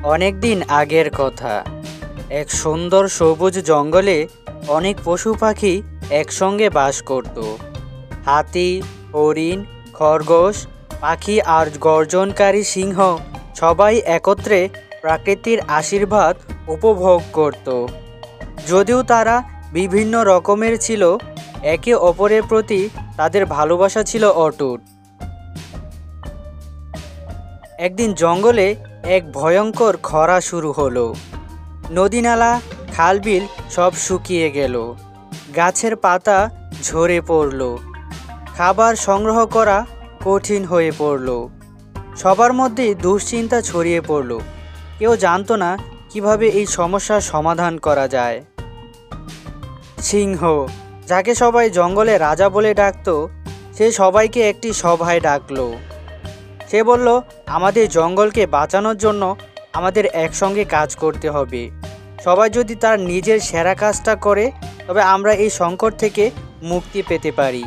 অনেক দিন আগের কথা। এক সুন্দর সবুজ জঙ্গলে অনেক পশু পাখি একসঙ্গে বাস করত। হাতি, হরিণ, খরগোশ, পাখি আর গর্জনকারী সিংহ সবাই একত্রে প্রকৃতির আশীর্বাদ উপভোগ করত। যদিও তারা বিভিন্ন রকমের ছিল, একে অপরের প্রতি তাদের ভালোবাসা ছিল অটুট। একদিন জঙ্গলে এক ভয়ঙ্কর খরা শুরু হলো। নদী-নালা, খাল-বিল সব শুকিয়ে গেল। গাছের পাতা ঝরে পড়ল। খাবার সংগ্রহ করা কঠিন হয়ে পড়ল। সবার মধ্যে দুশ্চিন্তা ছড়িয়ে পড়ল। কেউ জানতো না কিভাবে এই সমস্যার সমাধান করা যায়। সিংহ, যাকে সবাই জঙ্গলে রাজা বলে ডাকতো, সে সবাইকে একটি সভায় ডাকলো। সে বলল, আমাদের জঙ্গলকে বাঁচানোর জন্য আমাদের একসঙ্গে কাজ করতে হবে। সবাই যদি তার নিজের সেরা কাজটা করে, তবে আমরা এই সংকট থেকে মুক্তি পেতে পারি।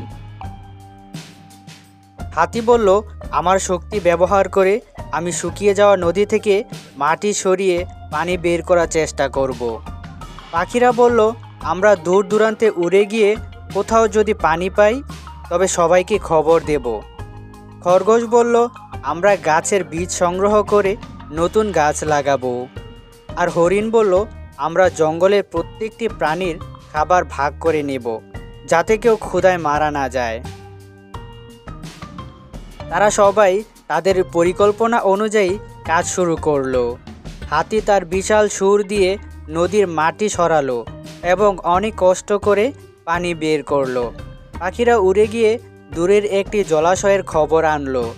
হাতি বলল, আমার শক্তি ব্যবহার করে আমি শুকিয়ে যাওয়া নদী থেকে মাটি সরিয়ে পানি বের করার চেষ্টা করব। পাখিরা বলল, আমরা দূর দূরান্তে উড়ে গিয়ে কোথাও যদি পানি পাই, তবে সবাইকে খবর দেব। খরগোশ বলল, আমরা গাছের বীজ সংগ্রহ করে নতুন গাছ লাগাবো। আর হরিণ বলল, আমরা জঙ্গলের প্রত্যেকটি প্রাণীর খাবার ভাগ করে নেব, যাতে কেউ ক্ষুধায় মারা না যায়। তারা সবাই তাদের পরিকল্পনা অনুযায়ী কাজ শুরু করলো। হাতি তার বিশাল সুর দিয়ে নদীর মাটি সরালো এবং অনেক কষ্ট করে পানি বের করলো। পাখিরা উড়ে গিয়ে দূরের একটি জলাশয়ের খবর আনলো।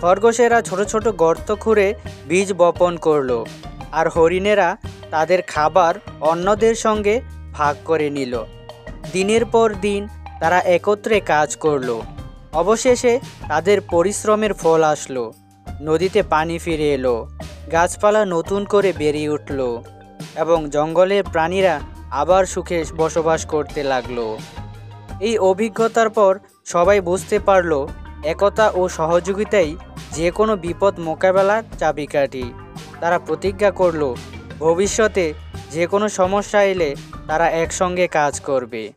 খরগোশেরা ছোট ছোট গর্ত খুঁড়ে বীজ বপন করলো। আর হরিণেরা তাদের খাবার অন্যদের সঙ্গে ভাগ করে নিল। দিনের পর দিন তারা একত্রে কাজ করলো। অবশেষে তাদের পরিশ্রমের ফল আসলো। নদীতে পানি ফিরে এলো, গাছপালা নতুন করে বেরিয়ে উঠল এবং জঙ্গলের প্রাণীরা আবার সুখে বসবাস করতে লাগলো। এই অভিজ্ঞতার পর সবাই বুঝতে পারল, একতা ও সহযোগিতাই যে কোনো বিপদ মোকাবেলার চাবিকাঠি। তারা প্রতিজ্ঞা করল, ভবিষ্যতে যে কোনো সমস্যা এলে তারা একসঙ্গে কাজ করবে।